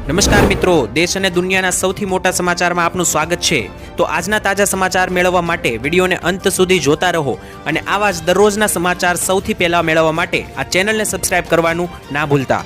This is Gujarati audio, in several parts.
નમસ્કાર મિત્રો, દેશ અને દુનિયાના સૌથી મોટા સમાચારમાં આપનું સ્વાગત છે। તો આજના તાજા સમાચાર મેળવવા માટે વિડીયોને અંત સુધી જોતા રહો અને આવા જ દરરોજના સમાચાર સૌથી પહેલા મેળવવા માટે આ ચેનલને સબસ્ક્રાઇબ કરવાનું ના ભૂલતા।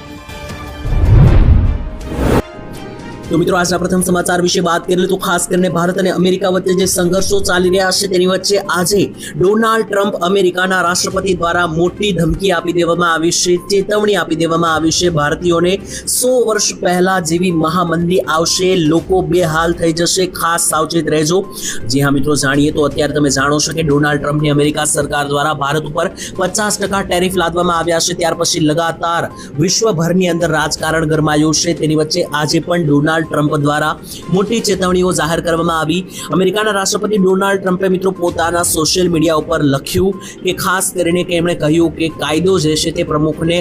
तो मित्रों आज प्रथम समाचार विषय बात करें तो खास करने भारत और अमेरिका वच्चे जे संघर्षो चाली रह्या छे तेनी वच्चे आजे डोनाल्ड ट्रम्प अमेरिकाना राष्ट्रपति द्वारा मोटी धमकी आपी देवामां आवी छे, चेतवणी आपी देवामां आवी छे। भारतीयोने 100 वर्ष पहला जेवी महामंदी आवशे, लोको बेहाल थई जशे, खास सावचेत रहेजो। जी हाँ मित्रों, जाणीए तो अत्यारे तमे जाणो छो के डोनाल्ड ट्रम्पनी अमेरिका सरकार द्वारा भारत पर 50% टेरिफ लादवामां आव्या छे। त्यार पछी लगातार विश्वभरनी अंदर राजकारण गरमायुं छे। तेनी वच्चे आजे पण डोनाल्ड ट्रम्प द्वारा मोटी चेतवणीओ जाहिर करवामां आवी। अमेरिकाना राष्ट्रपति डोनाल्ड ट्रम्पे मित्रों पोताना सोशल मीडिया पर लख्युं के खास करीने के एमणे कह्युं के कायदो जे छे ते प्रमुखने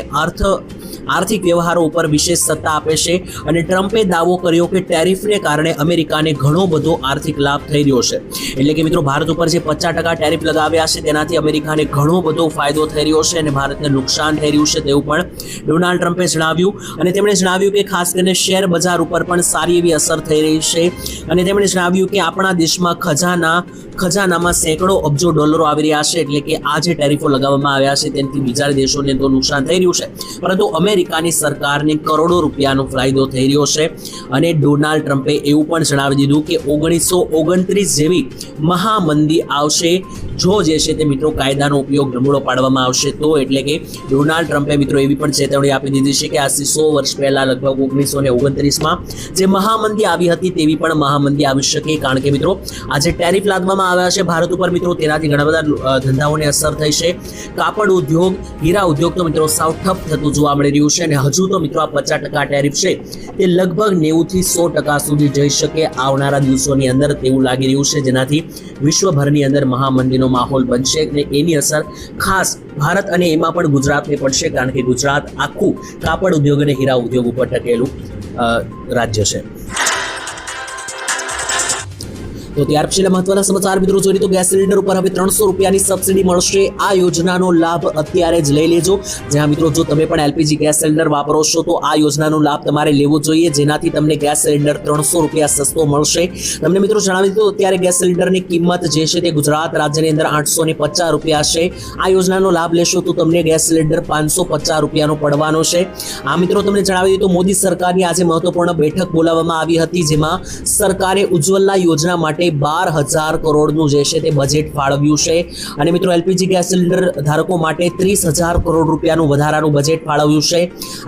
आर्थिक व्यवहारों पर विशेष सत्ता आपे छे अने ट्रम्पे दावो कर्यो के टेरिफने कारणे अमेरिकाने घणो बधो आर्थिक लाभ थई रह्यो छे। एटले के मित्रों भारत पर जे 50% टेरिफ लगाव्या छे तेनाथी अमेरिकाने घणो बधो फायदो थई रह्यो छे अने भारतने नुकसान थई रह्युं छे तेवुं पण डोनाल्ड ट्रम्पे जणाव्युं अने तेमणे जणाव्युं के खास करीने शेर बजार पर पण सारी एवी असर थई रही छे अने तेमणे जणाव्युं के आपणा देशमां खजानामां सैकड़ो अबजो डॉलरो आवी रह्या छे। एटले के आ जे टेरिफो लगाववामां आव्या छे तेनाथी बीजा देशोने तो नुकसान थई रह्युं छे, परंतु अमेरिकानी सरकारने करोड़ों रूपियानो फायदो थई रह्यो छे। अने डोनाल्ड ट्रम्पे एवुं पण जणावी दीधुं के 1929 जेवी महामंदी आवशे जो जे छे ते मित्रों कायदानो उपयोग नमूड़ो पाडवामां आवशे तो। एटले के डोनाल्ड ट्रम्पे मित्रों एवी पण चेतवणी आपी दीधी छे के आजथी 100 वर्ष पहेला लगभग 1929 मां जे महामंदी आवी हती तेवी पण महामंदी आवी शके, कारण के मित्रों आज टेरिफ लादवामां आव्या छे भारत पर मित्रों तेनाथी घणा बधा धंधाओने असर थई छे। कापड़ उद्योग, हीरा उद्योग तो मित्रों साव ठप थतुं जोवा मळी रह्युं छे अने हजू तो मित्रों आ 50% टेरिफ छे ते लगभग 90 થી 100% सुधी जई शके आवनारा दिवसोनी अंदर तेवुं लागी रह्युं छे, जेनाथी विश्वभरनी अंदर महामंदीनो माहोल बनशे अने एनी असर खास भारत अने एमां पण गुजरातने पड़शे, कारण के गुजरात आखुं कापड़ उद्योग अने हीरा उद्योग उपर टकेलुं राज्य छे। तो त्यार पछीना महत्वना समाचार मित्रों जोईए तो गैस सिलिंडर पर हवे 300 રૂપિયાની સબસિડી મળશે। આ યોજનાનો લાભ અત્યારે જ લઈ લેજો। જ્યાં મિત્રો જો તમે પણ એલપીજી ગેસ સિલિન્ડર વાપરો છો તો આ યોજનાનો લાભ તમારે લેવો જોઈએ, જેનાથી તમને ગેસ સિલિન્ડર 300 રૂપિયા સસ્તો મળશે। તમને મિત્રો જણાવી દઉં અત્યારે ગેસ સિલિન્ડરની કિંમત જે છે તે ગુજરાત રાજ્યની અંદર 850 રૂપિયા છે। આ યોજનાનો લાભ લેશો તો તમને ગેસ સિલિન્ડર 550 રૂપિયાનો પડવાનો છે। આ મિત્રો તમને જણાવી દઉં તો મોદી સરકારની આજે મહત્વપૂર્ણ બેઠક બોલાવવામાં આવી હતી, જેમાં સરકારે ઉજ્જવલા યોજના માટે 12,000 કરોડનું જે છે તે બજેટ ફાળવ્યું છે અને મિત્રો એલપીજી ગેસ સિલિન્ડર ધારકો માટે 30,000 કરોડ રૂપિયાનું વધારાનું બજેટ ફાળવ્યું છે।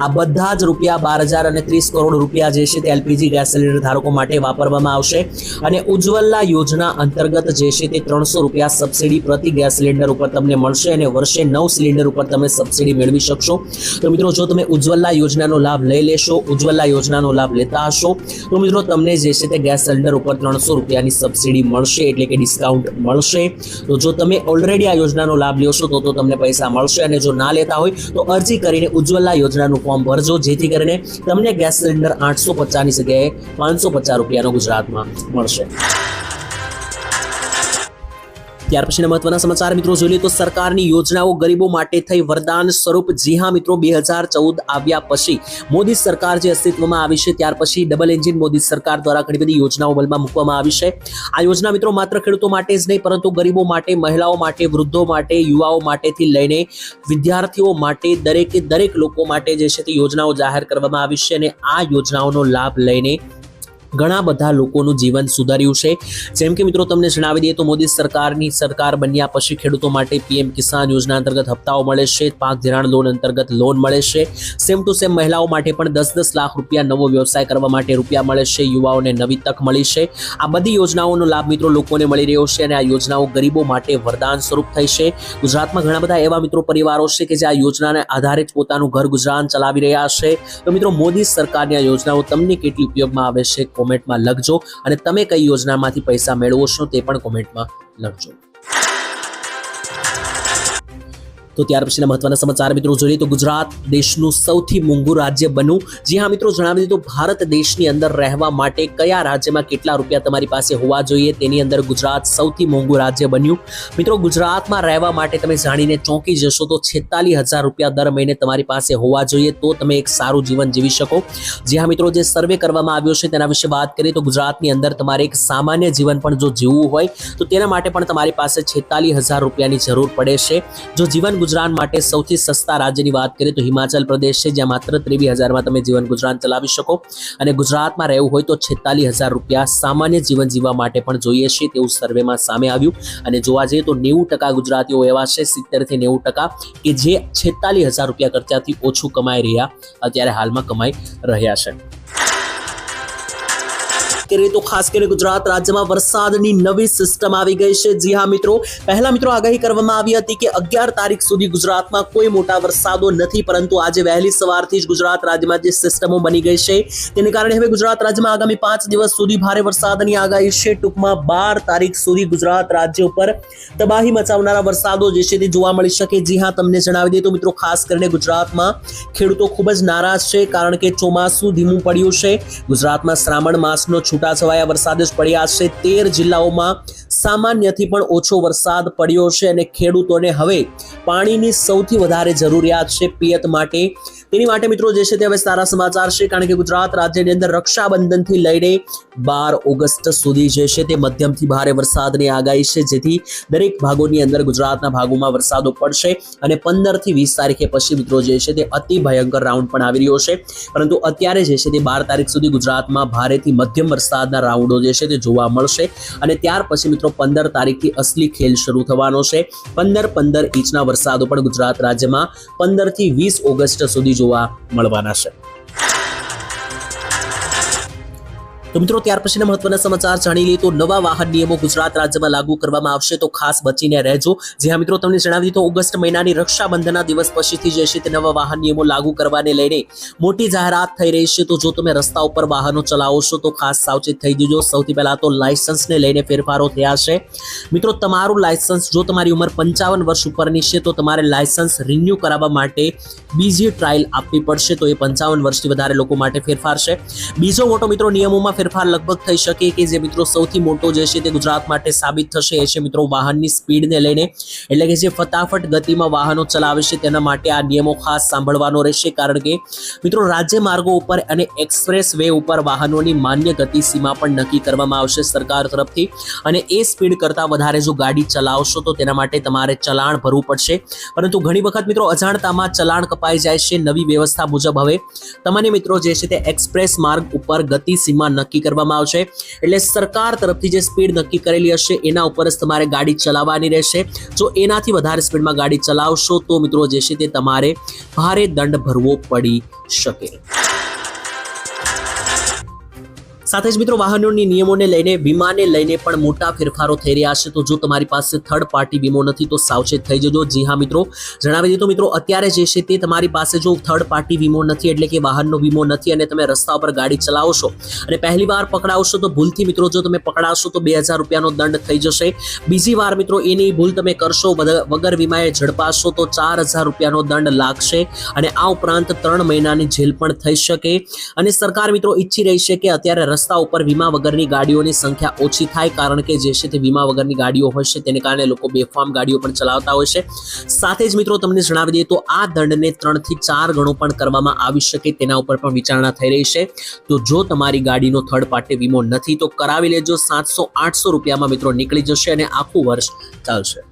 આ બધા જ રૂપિયા 12,000 અને 30 કરોડ રૂપિયા જે છે તે એલપીજી ગેસ સિલિન્ડર ધારકો માટે વાપરવામાં આવશે અને ઉજ્જવલા યોજના અંતર્ગત જે છે તે 300 રૂપિયા સબસિડી પ્રતિ ગેસ સિલિન્ડર ઉપર તમને મળશે અને વર્ષે 9 સિલિન્ડર ઉપર તમે સબસિડી મેળવી શકશો। તો મિત્રો જો તમે ઉજ્જવલા યોજનાનો લાભ લઈ લેશો, ઉજ્જવલા યોજનાનો લાભ લેતા હશો તો મિત્રો તમને જે છે તે ગેસ સિલિન્ડર ઉપર 300 રૂપિયાની સબસિડી મળશે, એટલે કે ડિસ્કાઉન્ટ મળશે। તો જો તમે ઓલરેડી આ યોજનાનો લાભ લ્યો છો તો તમને પૈસા મળશે અને જો ના લેતા હોય તો અરજી કરીને ઉજ્જવલા યોજનાનું ફોર્મ ભરજો, જેથી કરીને તમને ગેસ સિલિન્ડર 850 ની જગ્યાએ 550 રૂપિયાનો ગુજરાતમાં મળશે। ત્યાર પછીના મહત્વના સમાચાર મિત્રો જોઈએ તો સરકારની યોજનાઓ ગરીબો માટે થઈ વરદાન સ્વરૂપ। જી હા મિત્રો 2014 આવ્યા પછી મોદી સરકાર જે અસ્તિત્વમાં આવી છે ત્યાર પછી ડબલ એન્જિન મોદી સરકાર દ્વારા ઘણી બધી યોજનાઓ અમલમાં મૂકવામાં આવી છે। આ યોજના મિત્રો માત્ર ખેડૂતો માટે જ નહીં પરંતુ ગરીબો માટે, મહિલાઓ માટે, વૃદ્ધો માટે, યુવાઓ માટેથી લઈને વિદ્યાર્થીઓ માટે દરેક લોકો માટે જે છે તે યોજનાઓ જાહેર કરવામાં આવી છે અને આ યોજનાઓનો લાભ લઈને ઘણા બધા લોકોનું જીવન સુધાર્યું છે। જેમ કે મિત્રો તમને જણાવી દઈએ તો મોદી સરકારની સરકાર બન્યા પછી ખેડૂતો માટે પીએમ કિસાન યોજના અંતર્ગત હપ્તાઓ મળે છે, પાક ધિરાણ લોન અંતર્ગત લોન મળે છે, સેમ ટુ સેમ મહિલાઓ માટે પણ 10-10 લાખ રૂપિયા નવો વ્યવસાય કરવા માટે રૂપિયા મળે છે, યુવાઓને નવી તક મળી છે। આ બધી યોજનાઓનો લાભ મિત્રો લોકોને મળી રહ્યો છે અને આ યોજનાઓ ગરીબો માટે વરદાન સ્વરૂપ થઈ છે। ગુજરાતમાં ઘણા બધા એવા મિત્રો પરિવારો છે કે જે આ યોજનાને આધારે જ પોતાનું ઘર ગુજરાન ચલાવી રહ્યા છે। તો મિત્રો મોદી સરકારની આ યોજનાઓ તમને કેટલી ઉપયોગમાં આવે છે કોમેન્ટમાં લખજો અને તમે કઈ યોજનામાંથી પૈસા મેળવો છો તે પણ કોમેન્ટમાં લખજો। તો ત્યાર પછીના મહત્વના સમાચાર મિત્રો જોઈએ તો ગુજરાત દેશનું સૌથી મોંઘું રાજ્ય બન્યું. જી હા મિત્રો, જણાવી દીધું ભારત દેશની અંદર રહેવા માટે કયા રાજ્યમાં કેટલા રૂપિયા તમારી પાસે હોવા જોઈએ તેની અંદર ગુજરાત સૌથી મોંઘું રાજ્ય બન્યું. મિત્રો ગુજરાતમાં રહેવા માટે તમે જાણીને ચોંકી જશો તો 46,000 રૂપિયા દર મહિને તમારી પાસે હોવા જોઈએ તો તમે એક સારું જીવન જીવી શકો. જી હા મિત્રો, જે સર્વે કરવામાં આવ્યો છે તેના વિશે વાત કરીએ તો ગુજરાતની અંદર તમારે એક સામાન્ય જીવન પણ જો જીવવું હોય તો તેના માટે પણ તમારી પાસે 46,000 રૂપિયાની જરૂર પડે છે. જો જીવન ગુજરાન માટે સૌથી સસ્તા રાજ્યની વાત કરીએ તો હિમાચલ પ્રદેશ છે, જ્યાં માત્ર 23,000 તમે જીવન ગુજરાન ચલાવી શકો. અને ગુજરાતમાં રહેવું હોય તો 46,000 રૂપિયા સામાન્ય જીવન જીવવા માટે પણ જોઈએ છે તેવું સર્વેમાં સામે આવ્યું. અને જોવા જઈએ તો 90% ગુજરાતીઓ એવા છે, 70 થી 90%, કે જે 46,000 રૂપિયા કરતાંથી ઓછું કમાઈ રહ્યા અત્યારે હાલમાં કમાઈ રહ્યા છે. તો ખાસ કરીને ગુજરાત રાજ્યમાં વરસાદની નવી સિસ્ટમ આવી ગઈ છે. જી હા મિત્રો, પહેલા મિત્રો આગાહી કરવામાં આવી હતી કે 11 તારીખ સુધી ગુજરાતમાં કોઈ મોટા વરસાદો નથી, પરંતુ આજે વહેલી સવારથી જ ગુજરાત રાજ્યમાં જે સિસ્ટમો બની ગઈ છે તેને કારણે હવે ગુજરાત રાજ્યમાં આગામી 5 દિવસ સુધી ભારે વરસાદની આગાહી છે. ટૂંકમાં 12 તારીખ સુધી ગુજરાત રાજ્ય ઉપર તબાહી મચાવનારા વરસાદો જે છે તે જોવા મળી શકે. જી હા, તમને જણાવી દઈએ તો મિત્રો ખાસ કરીને ગુજરાતમાં ખેડૂતો ખૂબ જ નારાજ છે, કારણ કે ચોમાસું ધીમું પડ્યું છે. ગુજરાતમાં શ્રાવણ માસનો છૂટાછવાયા વરસાદ જ પડ્યા છે. 13 જિલ્લાઓમાં સામાન્યથી પણ ઓછો વરસાદ પડ્યો છે અને ખેડૂતોને હવે પાણીની સૌથી વધારે જરૂરિયાત છે પિયત માટે. તેની માટે મિત્રો જે છે તે હવે સારા સમાચાર છે, કારણ કે ગુજરાત રાજ્યની અંદર રક્ષાબંધનથી લઈને 12 ઓગસ્ટ સુધી જે છે તે મધ્યમથી ભારે વરસાદની આગાહી છે, જેથી દરેક ભાગોની અંદર ગુજરાતના ભાગોમાં વરસાદો પડશે. અને 15 થી 20 તારીખે પછી મિત્રો જે છે તે અતિ ભયંકર રાઉન્ડ પણ આવી રહ્યો છે. પરંતુ અત્યારે જે છે તે 12 તારીખ સુધી ગુજરાતમાં ભારેથી મધ્યમ વરસાદના રાઉન્ડો જે છે તે જોવા મળશે. અને ત્યાર પછી મિત્રો 15 તારીખથી અસલી ખેલ શરૂ થવાનો છે. 15 ઇંચના વરસાદો પણ ગુજરાત રાજ્યમાં 15 થી 20 ઓગસ્ટ સુધી જોવા મળવાના છે. તો મિત્રો ત્યાર પછીના મહત્વના સમાચાર જાણી લઈએ તો નવા વાહન નિયમો ગુજરાત રાજ્યમાં લાગુ કરવામાં આવશે, તો ખાસ બચીને રહેજો. જે હા મિત્રો, તમને જણાવી દીધું ઓગસ્ટ મહિનાની રક્ષાબંધનના દિવસ પછીથી જે છે તે નવા વાહન નિયમો લાગુ કરવાને લઈને મોટી જાહેરાત થઈ રહી છે. તો જો તમે રસ્તા ઉપર વાહનો ચલાવો છો તો ખાસ સાવચેત થઈ જજો. સૌથી પહેલા તો લાયસન્સને લઈને ફેરફારો થયા છે. મિત્રો તમારું લાયસન્સ, જો તમારી ઉંમર 55 વર્ષ ઉપરની છે તો તમારે લાયસન્સ રિન્યૂ કરાવવા માટે બીજી ટ્રાયલ આપવી પડશે. તો એ 55 વર્ષથી વધારે લોકો માટે ફેરફાર છે. બીજો મોટો મિત્રો નિયમોમાં ફેરફાર લગભગ થઈ શકે, કે જે મિત્રો સૌથી મોટો જે છે તે ગુજરાત માટે સાબિત થશે એ છે મિત્રો વાહનની સ્પીડને લઈને. એટલે કે જે ફટાફટ ગતિમાં વાહનો ચલાવે છે તેના માટે આ નિયમો ખાસ સાંભળવાનો રહેશે, કારણ કે મિત્રો રાજ્ય માર્ગો ઉપર અને એક્સપ્રેસ વે ઉપર વાહનોની માન્ય ગતિ સીમા પણ નક્કી કરવામાં આવશે સરકાર તરફથી. અને એ સ્પીડ કરતાં વધારે જો ગાડી ચલાવશો તો તેના માટે તમારે ચલાણ ભરવું પડશે. પરંતુ ઘણી વખત મિત્રો અજાણતામાં ચલાણ કપાઈ જાય છે. નવી વ્યવસ્થા મુજબ હવે તમને મિત્રો જે છે તે એક્સપ્રેસ માર્ગ ઉપર ગતિ સીમા નક્કી કરવામાં આવશે. એટલે સરકાર તરફથી જે સ્પીડ નક્કી કરેલી હશે એના ઉપર જ તમારે ગાડી ચલાવવાની રહેશે. જો એનાથી વધારે સ્પીડમાં ગાડી ચલાવશો તો મિત્રો જે છે તે તમારે ભારે દંડ ભરવો પડી શકે. સાથે જ મિત્રો વાહનોની નિયમોને લઈને વીમાને લઈને પણ મોટા ફેરફારો થઈ રહ્યા છે. તો જો તમારી પાસે થર્ડ પાર્ટી વીમો નથી તો સાવચેત થઈ જજો. જી હા મિત્રો, જણાવી દીધું મિત્રો અત્યારે જે છે તે તમારી પાસે જો થર્ડ પાર્ટી વીમો નથી, એટલે કે વાહનનો વીમો નથી, અને તમે રસ્તા ઉપર ગાડી ચલાવશો અને પહેલી વાર પકડાવશો તો ભૂલથી મિત્રો જો તમે પકડાશો તો 2,000 રૂપિયાનો દંડ થઈ જશે. બીજી વાર મિત્રો એની ભૂલ તમે કરશો, વગર વીમાએ ઝડપાશો તો 4,000 રૂપિયાનો દંડ લાગશે. અને આ ઉપરાંત 3 મહિનાની જેલ પણ થઈ શકે. અને સરકાર મિત્રો ઈચ્છી રહી છે કે અત્યારે રસ્તા ઉપર વીમા વગરની ગાડીઓની સંખ્યા ઓછી થાય, કારણ કે જે છે તે વીમા વગરની ગાડીઓ હોય છે તેને કારણે લોકો બેફામ ગાડીઓ પણ ચલાવતા હોય છે. સાથે જ મિત્રો તમને જણાવી દઈએ તો આ દંડને 3 થી 4 ગણો પણ કરવામાં આવી શકે, તેના ઉપર પણ વિચારણા થઈ રહી છે. તો જો તમારી ગાડીનો થર્ડ પાર્ટી વીમો નથી તો કરાવી લેજો. 700-800 રૂપિયામાં મિત્રો નીકળી જશે અને આખું વર્ષ ચાલશે.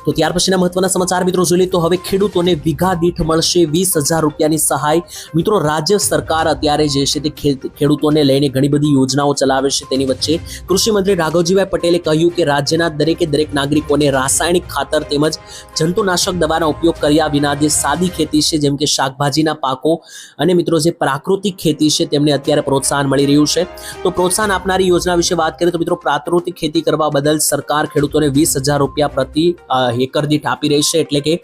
તો ત્યાર પછીના મહત્વના સમાચાર મિત્રો જોઈએ તો હવે ખેડૂતોને વીઘા દીઠ મળશે 20,000 રૂપિયાની સહાય. મિત્રો રાજ્ય સરકાર અત્યારે જે છે તે ખેડૂતોને લઈને ઘણી બધી યોજનાઓ ચલાવે છે. તેની વચ્ચે કૃષિ મંત્રી રાઘવજીભાઈ પટેલે કહ્યું કે રાજ્યના દરેક નાગરિકોને રાસાયણિક ખાતર તેમજ જંતુનાશક દવાના ઉપયોગ કર્યા વિના જે સાદી ખેતી છે, જેમ કે શાકભાજીના પાકો અને મિત્રો જે પ્રાકૃતિક ખેતી છે તેમને અત્યારે પ્રોત્સાહન મળી રહ્યું છે. તો પ્રોત્સાહન આપનારી યોજના વિશે વાત કરીએ તો મિત્રો પ્રાકૃતિક ખેતી કરવા બદલ સરકાર ખેડૂતોને 20,000 રૂપિયા પ્રતિ એકર દીઠ આપી રહી છે. એટલે કે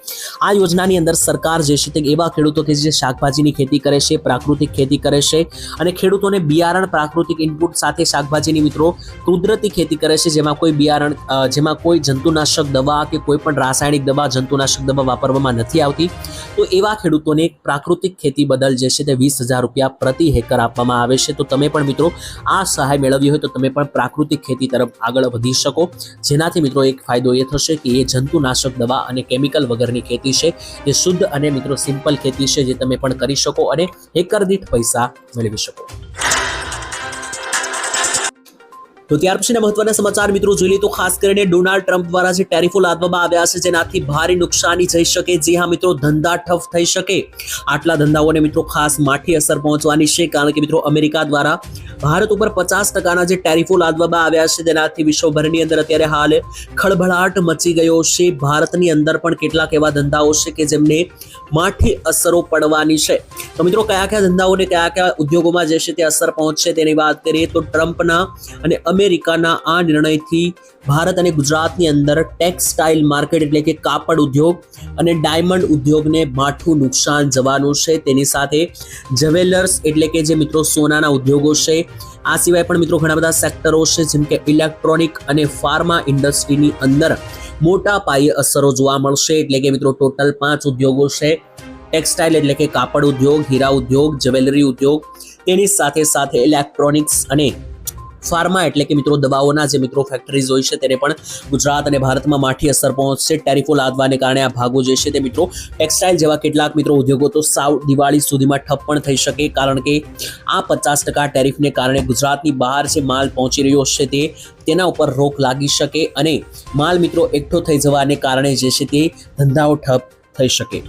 આ યોજનાની અંદર સરકાર જે છે તે એવા ખેડૂતો કે જે શાકભાજીની ખેતી કરે છે, પ્રાકૃતિક ખેતી કરે છે અને ખેડૂતોને બિયારણ પ્રાકૃતિક ઇનપુટ સાથે શાકભાજીની મિત્રો કુદરતી ખેતી કરે છે, જેમાં કોઈ બિયારણ જેમાં કોઈ જંતુનાશક દવા કે કોઈ પણ રાસાયણિક દવા, જંતુનાશક દવા વાપરવામાં નથી આવતી, તો એવા ખેડૂતોને પ્રાકૃતિક ખેતી બદલ જે છે તે 20,000 રૂપિયા પ્રતિ હેક્ટર આપવામાં આવે છે. તો તમે પણ મિત્રો આ સહાય મેળવવી હોય તો તમે પણ પ્રાકૃતિક ખેતી તરફ આગળ વધી શકો, જેનાથી મિત્રો એક ફાયદો એ થશે કે એ જંતુનાશક દવા અને કેમિકલ વગરની ખેતી છે, એ શુદ્ધ અને મિત્રો સિમ્પલ ખેતી છે, જે તમે પણ કરી શકો અને હેક્ટર દીઠ પૈસા મેળવી શકો. તો ત્યાર પછીના મહત્વના સમાચાર મિત્રો જોઈ લઈએ તો ખાસ કરીને ડોનાલ્ડ ટ્રમ્પ દ્વારા જે ટેરિફો લાદવામાં આવ્યા છે, જેનાથી ભારે નુકસાની જઈ શકે. જી હા મિત્રો, ધંધા ઠપ થઈ શકે. આટલા ધંધાઓને મિત્રો ખાસ માઠી અસર પહોંચવાની છે, કારણ કે મિત્રો અમેરિકા દ્વારા ભારત ઉપર 50% જે ટેરિફો લાદવામાં આવ્યા છે, તેનાથી વિશ્વભરની અંદર અત્યારે હાલ ખળભળાટ મચી ગયો છે. ભારતની અંદર પણ કેટલાક એવા ધંધાઓ છે કે જેમને માઠી અસરો પડવાની છે. તો મિત્રો કયા કયા ધંધાઓને કયા કયા ઉદ્યોગોમાં જે છે તે અસર પહોંચશે તેની વાત કરીએ તો ટ્રમ્પના અને અમેરિકાના આ નિર્ણયથી ભારત અને ગુજરાતની અંદર ટેક્સટાઇલ માર્કેટ એટલે કે કાપડ ઉદ્યોગ અને ડાયમંડ ઉદ્યોગને માઠું નુકસાન જવાનું છે. તેની સાથે જ્વેલર્સ એટલે કે જે મિત્રો સોનાના ઉદ્યોગો છે, આ સિવાય પણ મિત્રો ઘણા બધા સેક્ટરો છે, જેમ કે ઇલેક્ટ્રોનિક અને ફાર્મા ઇન્ડસ્ટ્રીની અંદર મોટા પાયે અસરો જોવા મળશે. એટલે કે મિત્રો ટોટલ 5 ઉદ્યોગો છે: ટેક્સટાઇલ એટલે કે કાપડ ઉદ્યોગ, હીરા ઉદ્યોગ, જ્વેલરી ઉદ્યોગ, તેની સાથે સાથે ઇલેક્ટ્રોનિક્સ અને ફાર્મા એટલે કે મિત્રો દવાઓના જે મિત્રો ફેક્ટરીઝ હોય છે, તેને પણ ગુજરાત અને ભારતમાં માઠી અસર પહોંચશે. ટેરિફો લાદવાને કારણે આ ભાગો જે છે તે મિત્રો ટેક્સટાઇલ જેવા કેટલાક મિત્રો ઉદ્યોગો તો સાવ દિવાળી સુધીમાં ઠપ પણ થઈ શકે, કારણ કે આ 50% ટેરિફને કારણે ગુજરાતની બહાર જે માલ પહોંચી રહ્યો છે તેના ઉપર રોક લાગી શકે અને માલ મિત્રો એકઠો થઈ જવાને કારણે જે છે તે ધંધાઓ ઠપ થઈ શકે.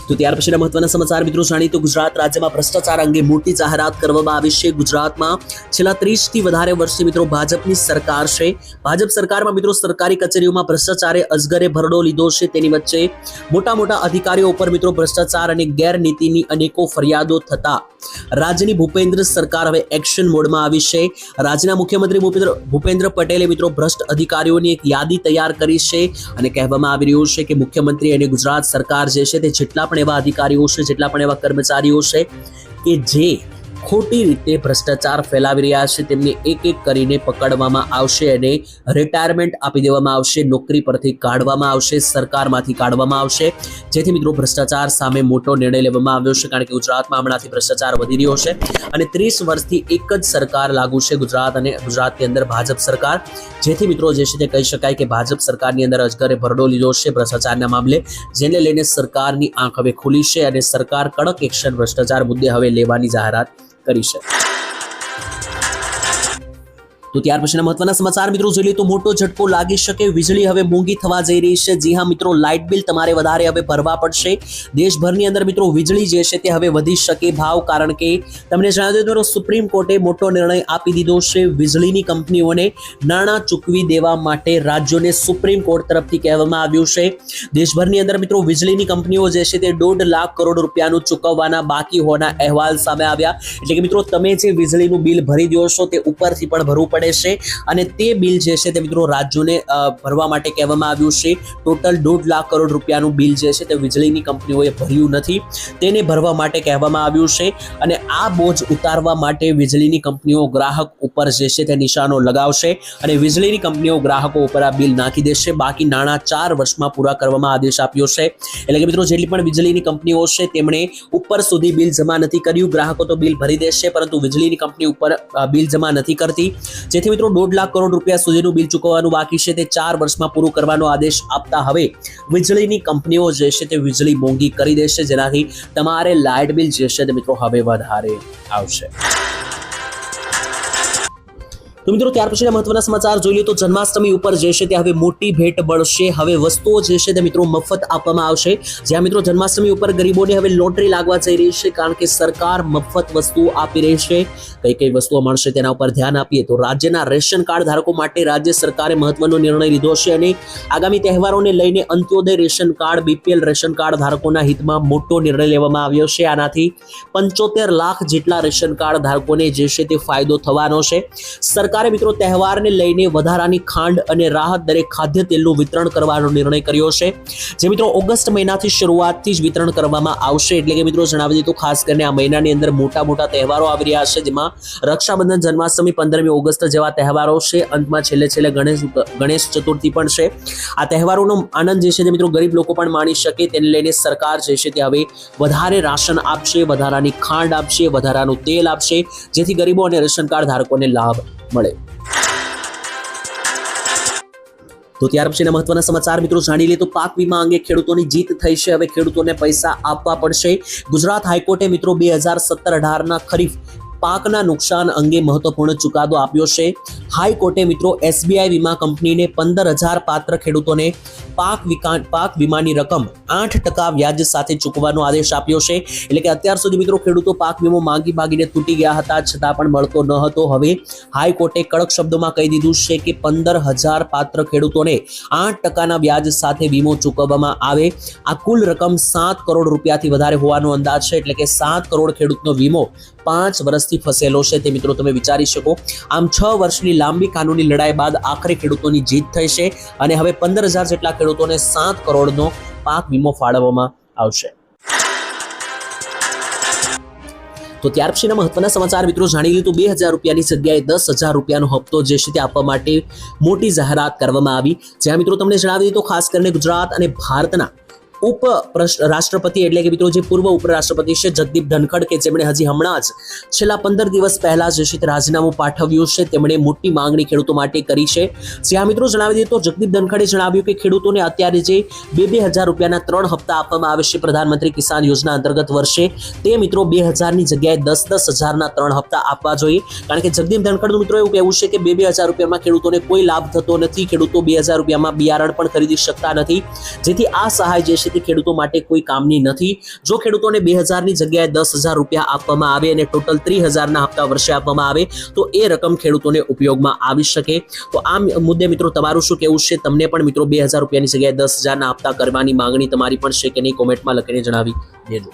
તો ત્યાર પછીના મહત્વના સમાચાર મિત્રો જાણીએ તો ગુજરાત રાજ્યમાં ભ્રષ્ટાચાર અંગે મોટી જાહેરાત કરવામાં આવી છે. ગુજરાતમાં છેલ્લા 30 થી વધારે વર્ષથી મિત્રો ભાજપની સરકાર છે. ભાજપ સરકારમાં મિત્રો સરકારી કચેરીઓમાં ભ્રષ્ટાચારે અજગરે ભરડો લીધો છે. તેની વચ્ચે મોટા અધિકારીઓ ઉપર મિત્રો ભ્રષ્ટાચાર અને ગેરનીતિની અનેકો ફરિયાદો થતા રાજ્યની ભૂપેન્દ્ર સરકાર હવે એક્શન મોડમાં આવી છે. રાજ્યના મુખ્યમંત્રી ભૂપેન્દ્ર પટેલે મિત્રો ભ્રષ્ટ અધિકારીઓની એક યાદી તૈયાર કરી છે અને કહેવામાં આવી રહ્યું છે કે મુખ્યમંત્રી અને ગુજરાત સરકાર જે છે તે જેટલા પણ એવા અધિકારીઓ છે, જેટલા પણ એવા કર્મચારીઓ છે કે જે ખોટી રીતે ભ્રષ્ટાચાર ફેલાવી રહ્યા છે, તેમને એક એક કરીને પકડવામાં આવશે અને રિટાયરમેન્ટ આપી દેવામાં આવશે, નોકરી પરથી કાઢવામાં આવશે, સરકારમાંથી કાઢવામાં આવશે, જેથી મિત્રો ભ્રષ્ટાચાર સામે મોટો નિર્ણય લેવામાં આવ્યો છે. કારણ કે ગુજરાતમાં હમણાંથી ભ્રષ્ટાચાર વધી રહ્યો છે અને 30 વર્ષથી એક જ સરકાર લાગુ છે ગુજરાત અને ગુજરાતની અંદર ભાજપ સરકાર, જેથી મિત્રો જે છે તે કહી શકાય કે ભાજપ સરકારની અંદર અજગરે ભરડો લીધો છે ભ્રષ્ટાચારના મામલે, જેને લઈને સરકારની આંખ હવે ખુલી છે અને સરકાર કડક એક્શન ભ્રષ્ટાચાર મુદ્દે હવે લેવાની જાહેરાત કરી છે. તો ત્યાર પછીના મહત્વના સમાચાર મિત્રો જોઈ લઈએ તો મોટો ઝટકો લાગી શકે. વીજળી હવે મોંઘી થવા જઈ રહી છે. જી હા મિત્રો, લાઇટ બિલ તમારે વધારે હવે ભરવા પડશે. દેશભરની અંદર મિત્રો વીજળી જે છે તે હવે વધી શકે ભાવ, કારણ કે તમને જણાવી દઉં તો સુપ્રીમ કોર્ટે મોટો નિર્ણય આપી દીધો છે. વીજળીની કંપનીઓને નાણાં ચૂકવી દેવા માટે રાજ્યોને સુપ્રીમ કોર્ટ તરફથી કહેવામાં આવ્યું છે. દેશભરની અંદર મિત્રો વીજળીની કંપનીઓ જે છે તે 1.5 લાખ કરોડ રૂપિયાનું ચૂકવવાના બાકી હોવાના અહેવાલ સામે આવ્યા. એટલે કે મિત્રો તમે જે વીજળીનું બિલ ભરી દો છો તે ઉપરથી પણ ભરવું પડે છે અને તે બિલ જે છે તે મિત્રો રાજ્યોને ભરવા માટે કહેવામાં આવ્યું છે. ટોટલ 1.5 લાખ કરોડ રૂપિયાનું બિલ જે છે તે વીજળીની કંપનીઓએ ભર્યું નથી, તેને ભરવા માટે કહેવામાં આવ્યું છે અને આ બોજ ઉતારવા માટે વીજળીની કંપનીઓ ગ્રાહક ઉપર જે છે તે નિશાનો લગાવશે અને વીજળીની કંપનીઓ ગ્રાહકો ઉપર આ બિલ નાખી દેશે. બાકી નાણાં 4 વર્ષમાં પૂરા કરવામાં આદેશ આપ્યો છે. એટલે કે મિત્રો જેટલી પણ વીજળીની કંપનીઓ છે તેમણે ઉપર સુધી બિલ જમા નથી કર્યું, ગ્રાહકો તો બિલ ભરી દેશે પરંતુ વીજળીની કંપની ઉપર બિલ જમા નથી કરતી, જેથી મિત્રો 1.5 લાખ કરોડ રૂપિયા સુધીનું બિલ ચૂકવવાનું બાકી છે તે 4 વર્ષમાં પૂરું કરવાનો આદેશ આપતા હવે વીજળીની કંપનીઓ જે છે તે વીજળી મોંઘી કરી દેશે, જેનાથી તમારે લાઇટ બિલ જે છે તે મિત્રો હવે વધારે આવશે. તો મિત્રો ત્યાર પછીના મહત્વના સમાચાર જોઈએ તો જન્માષ્ટમી ઉપર જે છે તે હવે મોટી ભેટ મળશે. હવે વસ્તુઓ જે છે તે મિત્રો મફત આપવામાં આવશે. જ્યાં મિત્રો જન્માષ્ટમી ઉપર ગરીબોને હવે લોટરી લાગવા જઈ રહી છે, કારણ કે સરકાર મફત વસ્તુઓ આપી રહી છે. કઈ વસ્તુઓ મળશે તેના ઉપર ધ્યાન આપીએ તો રાજ્યના રેશન કાર્ડ ધારકો માટે રાજ્ય સરકારે મહત્વનો નિર્ણય લીધો છે અને આગામી તહેવારોને લઈને Antyodaya ration card, BPL ration card ધારકોના હિતમાં મોટો નિર્ણય લેવામાં આવ્યો છે. આનાથી 75 લાખ જેટલા રેશન કાર્ડ ધારકોને જે છે તે ફાયદો થવાનો છે. સરકાર સરકારે મિત્રો તહેવારને લઈને વધારાની ખાંડ અને રાહત દરે ખાદ્ય તેલનું વિતરણ કરવાનો નિર્ણય કર્યો છે, જે મિત્રો ઓગસ્ટ મહિનાથી શરૂઆતથી જ વિતરણ કરવામાં આવશે. એટલે કે મિત્રો જણાવી દીધું, ખાસ કરીને આ મહિનાની અંદર મોટા તહેવારો આવી રહ્યા છે, જેમાં રક્ષાબંધન, જન્માષ્ટમી, 15મી ઓગસ્ટ જેવા તહેવારો છે. અંતમાં છેલ્લે ગણેશ ચતુર્થી પણ છે. આ તહેવારોનો આનંદ જે છે તે મિત્રો ગરીબ લોકો પણ માણી શકે, તેને લઈને સરકાર જે છે તે હવે વધારે રાશન આપશે, વધારાની ખાંડ આપશે, વધારાનું તેલ આપશે, જેથી ગરીબો અને રેશન કાર્ડ ધારકોને લાભ મળે. તો ત્યાર પછીના મહત્વના સમાચાર મિત્રો જાણી લે તો પાક વીમા અંગે ખેડૂતોની જીત થઈ છે. હવે ખેડૂતોને પૈસા આપવા પડશે. ગુજરાત હાઈકોર્ટે મિત્રો 2017-18 ખરીફ પાકના નુકસાન અંગે મહત્વપૂર્ણ ચુકાદો આપ્યો છે. હાઈકોર્ટે મિત્રો SBI વીમા કંપનીને 15,000 પાત્ર ખેડૂતોને પાક વીમાની રકમ 8% વ્યાજ સાથે ચૂકવવાનો આદેશ આપ્યો છે. એટલે કે અત્યાર સુધી મિત્રો ખેડૂતો પાક વીમો માંગીને તૂટી ગયા હતા, છતાં પણ મળતો ન હતો. હવે હાઈકોર્ટે કડક શબ્દોમાં કહી દીધું છે કે 15,000 પાત્ર ખેડૂતોને 8%ના વ્યાજ સાથે વીમો ચૂકવવામાં આવે. આ કુલ રકમ 7 કરોડ રૂપિયાથી વધારે હોવાનો અંદાજ છે. એટલે કે 7 કરોડ ખેડૂતનો વીમો 5 વર્ષથી ફસેલો છે, તે મિત્રો તમે વિચારી શકો. આમ 6 વર્ષની લાંબી કાનૂની લડાઈ બાદ આખરે ખેડૂતોની જીત થઈ છે અને હવે 15,000 જેટલા ખેડૂતોને 7 કરોડનો પાક વીમો ફાળવવામાં આવશે. તો ત્યાર પછીના મહત્વના સમાચાર મિત્રો જાણી લીધું. 2,000 રૂપિયાની જગ્યાએ 10,000 રૂપિયાનો હપ્તો જે છે તે આપવા માટે મોટી જાહેરાત કરવામાં આવી. જ્યાં મિત્રો તમને જણાવી દીધું, ખાસ કરીને ગુજરાત અને ભારતના રાષ્ટ્રપતિ એટલે કે મિત્રો જે પૂર્વ ઉપરાષ્ટ્રપતિ છે જગદીપ ધનખડ, કે જેમણે હજી હમણાં જ છેલ્લા 15 દિવસ પહેલા જે છે તે રાજીનામું પાઠવ્યું છે, તેમણે મોટી માંગણી ખેડૂતો માટે કરી છે. જ્યાં મિત્રો જણાવી દીધું તો જગદીપ ધનખડે જણાવ્યું કે ખેડૂતોને અત્યારે જે 2,000 રૂપિયાના 3 હપ્તા આપવામાં આવે છે પ્રધાનમંત્રી કિસાન યોજના અંતર્ગત વર્ષે, તે મિત્રો 2,000ની જગ્યાએ 10,000ના 3 હપ્તા આપવા જોઈએ. કારણ કે જગદીપ ધનખડનું મિત્રો એવું કહેવું છે કે 2,000 રૂપિયામાં ખેડૂતોને કોઈ લાભ થતો નથી. ખેડૂતો 2,000 રૂપિયામાં બિયારણ પણ ખરીદી શકતા નથી, જેથી આ સહાય જે છે તે ખેડૂતો માટે કોઈ કામની નથી. જો ખેડૂતોને 2,000ની જગ્યાએ 10,000 રૂપિયા આપવામાં આવે અને ટોટલ 3,000ના હપ્તા વર્ષે આપવામાં આવે તો એ રકમ ખેડૂતોને ઉપયોગમાં આવી શકે. તો આ મુદ્દે મિત્રો તમારું શું કહેવું છે? તમને પણ મિત્રો 2,000 રૂપિયાની જગ્યાએ 10,000ના હપ્તા કરવાની માંગણી તમારી પણ છે કે નહીં? કોમેન્ટમાં લખીને જણાવી દેજો.